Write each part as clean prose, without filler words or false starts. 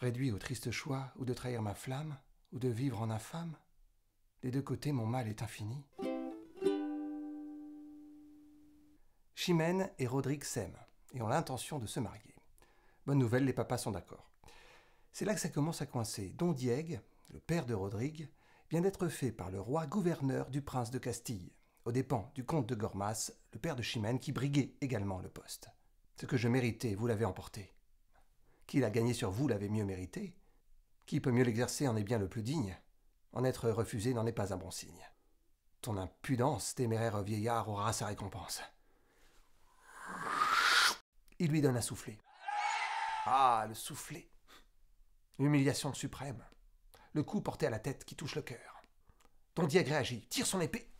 Réduit au triste choix, ou de trahir ma flamme, ou de vivre en infâme, des deux côtés mon mal est infini. Chimène et Rodrigue s'aiment, et ont l'intention de se marier. Bonne nouvelle, les papas sont d'accord. C'est là que ça commence à coincer. Don Diègue, le père de Rodrigue, vient d'être fait par le roi gouverneur du prince de Castille, aux dépens du comte de Gormas, le père de Chimène, qui briguait également le poste. Ce que je méritais, vous l'avez emporté. Qui l'a gagné sur vous l'avait mieux mérité. Qui peut mieux l'exercer en est bien le plus digne. En être refusé n'en est pas un bon signe. Ton impudence, téméraire vieillard, aura sa récompense. Il lui donne un soufflet. Ah, le soufflet. L'humiliation suprême. Le coup porté à la tête qui touche le cœur. Don Diègue réagit, tire son épée.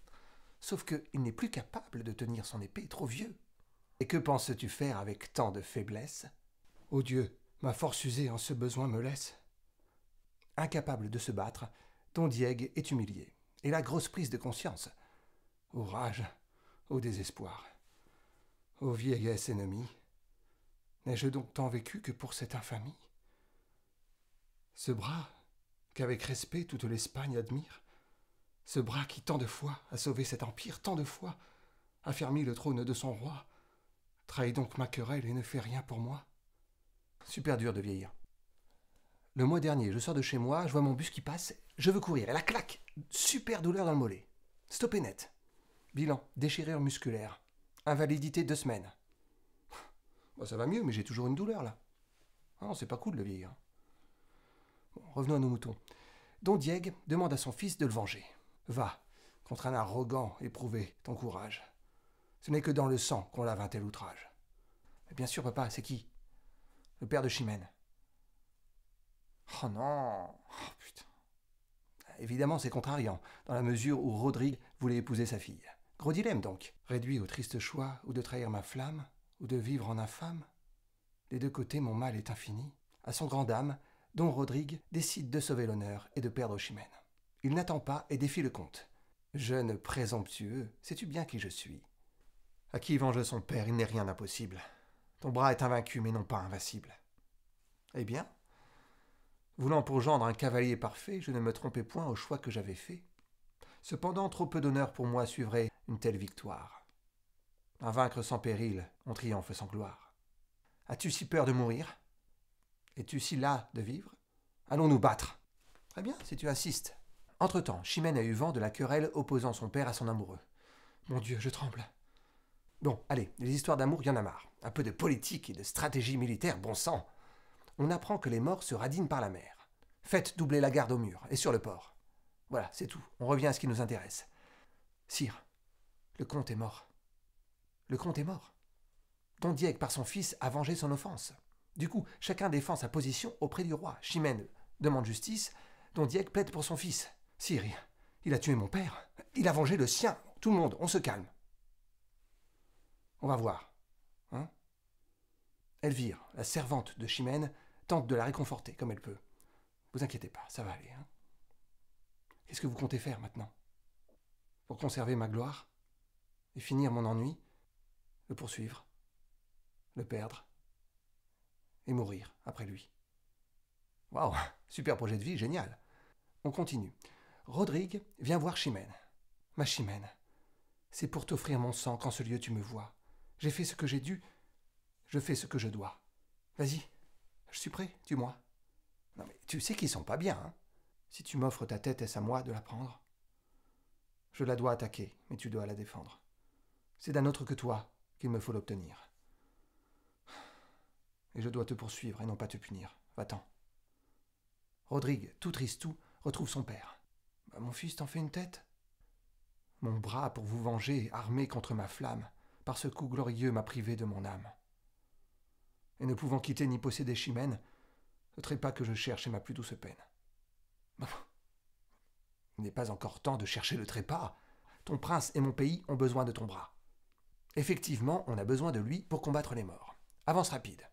Sauf qu'il n'est plus capable de tenir son épée, trop vieux. Et que penses-tu faire avec tant de faiblesse? Ô Dieu, ma force usée en ce besoin me laisse. Incapable de se battre, Don Diègue est humilié. Et la grosse prise de conscience. Ô rage, ô désespoir. Ô vieillesse ennemie. N'ai-je donc tant vécu que pour cette infamie? Ce bras, qu'avec respect toute l'Espagne admire, ce bras qui tant de fois a sauvé cet empire, tant de fois a fermi le trône de son roi, trahit donc ma querelle et ne fait rien pour moi. Super dur de vieillir. Le mois dernier, je sors de chez moi, je vois mon bus qui passe, je veux courir, et la claque, super douleur dans le mollet. Stoppé net. Bilan, déchirure musculaire. Invalidité 2 semaines. Bon, ça va mieux, mais j'ai toujours une douleur là. Ah non, c'est pas cool de vieillir. Bon, revenons à nos moutons. Don Diègue demande à son fils de le venger. Va, contre un arrogant, éprouver ton courage. Ce n'est que dans le sang qu'on lave un tel outrage. Mais bien sûr, papa, c'est qui? Le père de Chimène. Oh non! Oh putain. Évidemment, c'est contrariant, dans la mesure où Rodrigue voulait épouser sa fille. Gros dilemme donc. Réduit au triste choix, ou de trahir ma flamme, ou de vivre en infâme. Des deux côtés, mon mal est infini. À son grand dame, Don Rodrigue décide de sauver l'honneur et de perdre Chimène. Il n'attend pas et défie le comte. Jeune présomptueux, sais-tu bien qui je suis? À qui venge son père, il n'est rien d'impossible. Ton bras est invaincu, mais non pas invincible. Eh bien, voulant pour gendre un cavalier parfait, je ne me trompais point au choix que j'avais fait. Cependant, trop peu d'honneur pour moi suivrait une telle victoire. Un vaincre sans péril, on triomphe sans gloire. As-tu si peur de mourir? Es-tu si las de vivre? Allons nous battre. Très bien, si tu insistes. Entre-temps, Chimène a eu vent de la querelle opposant son père à son amoureux. Mon Dieu, je tremble. Bon, allez, les histoires d'amour, il y en a marre. Un peu de politique et de stratégie militaire, bon sang. On apprend que les morts se radinent par la mer. Faites doubler la garde au mur et sur le port. Voilà, c'est tout. On revient à ce qui nous intéresse. Sire, le comte est mort. Le comte est mort. Don Diègue, par son fils, a vengé son offense. Du coup, chacun défend sa position auprès du roi. Chimène demande justice, Don Diègue plaide pour son fils. Sire, il a tué mon père. Il a vengé le sien. Tout le monde, on se calme. On va voir. Hein? Elvire, la servante de Chimène, tente de la réconforter comme elle peut. Vous inquiétez pas, ça va aller. Hein? Qu'est-ce que vous comptez faire maintenant? Pour conserver ma gloire et finir mon ennui, le poursuivre, le perdre et mourir après lui. Waouh, super projet de vie, génial. On continue. Rodrigue vient voir Chimène. Ma Chimène, c'est pour t'offrir mon sang qu'en ce lieu tu me vois. J'ai fait ce que j'ai dû, je fais ce que je dois. Vas-y, je suis prêt, tue-moi. Non mais tu sais qu'ils sont pas bien, hein. Si tu m'offres ta tête, est-ce à moi de la prendre? Je la dois attaquer, mais tu dois la défendre. C'est d'un autre que toi qu'il me faut l'obtenir. Et je dois te poursuivre et non pas te punir. Va-t'en. Rodrigue, tout tristou, retrouve son père. Mon fils t'en fait une tête? Mon bras pour vous venger, armé contre ma flamme, par ce coup glorieux m'a privé de mon âme. Et ne pouvant quitter ni posséder Chimène, le trépas que je cherche est ma plus douce peine. Il n'est pas encore temps de chercher le trépas. Ton prince et mon pays ont besoin de ton bras. Effectivement, on a besoin de lui pour combattre les morts. Avance rapide.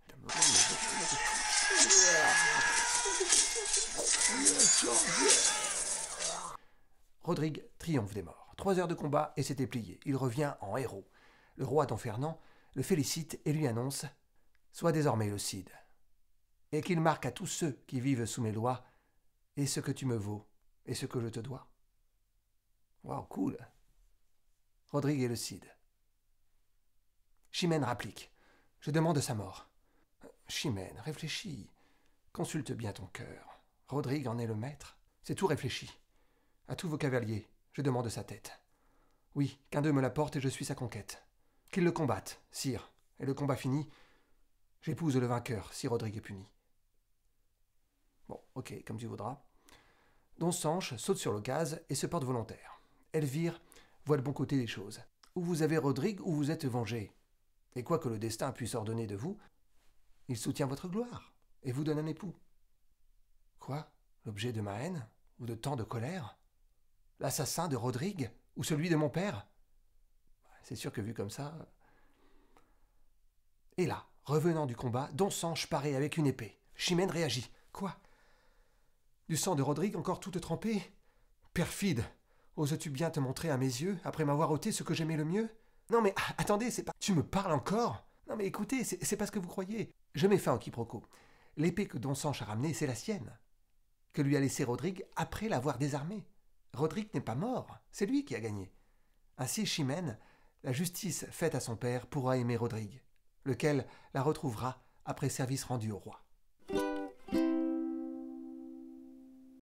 Rodrigue triomphe des morts. 3 heures de combat et c'était plié. Il revient en héros. Le roi Don Fernand le félicite et lui annonce « Sois désormais le Cid ». et qu'il marque à tous ceux qui vivent sous mes lois, et ce que tu me vaux, et ce que je te dois. Waouh, cool. Rodrigue et le Cid. Chimène rapplique. Je demande sa mort. Chimène, réfléchis. Consulte bien ton cœur. Rodrigue en est le maître. C'est tout réfléchi. À tous vos cavaliers, je demande sa tête. Oui, qu'un d'eux me la porte et je suis sa conquête. Qu'ils le combattent, sire, et le combat fini, j'épouse le vainqueur si Rodrigue est puni. Bon, ok, comme tu voudras. Don Sanche saute sur l'occasion et se porte volontaire. Elvire voit le bon côté des choses. Ou vous avez Rodrigue ou vous êtes vengé. Et quoi que le destin puisse ordonner de vous, il soutient votre gloire et vous donne un époux. Quoi? L'objet de ma haine? Ou de tant de colère? L'assassin de Rodrigue? Ou celui de mon père? C'est sûr que vu comme ça... Et là, revenant du combat, Don Sanche paraît avec une épée. Chimène réagit. Quoi? Du sang de Rodrigue encore tout trempé? Perfide! Oses-tu bien te montrer à mes yeux, après m'avoir ôté ce que j'aimais le mieux? Non mais, attendez, c'est pas... Tu me parles encore? Non mais écoutez, c'est pas ce que vous croyez. Je mets fin au quiproquo. L'épée que Don Sanche a ramenée, c'est la sienne, que lui a laissée Rodrigue après l'avoir désarmé. Rodrigue n'est pas mort, c'est lui qui a gagné. Ainsi, Chimène, la justice faite à son père, pourra aimer Rodrigue, lequel la retrouvera après service rendu au roi.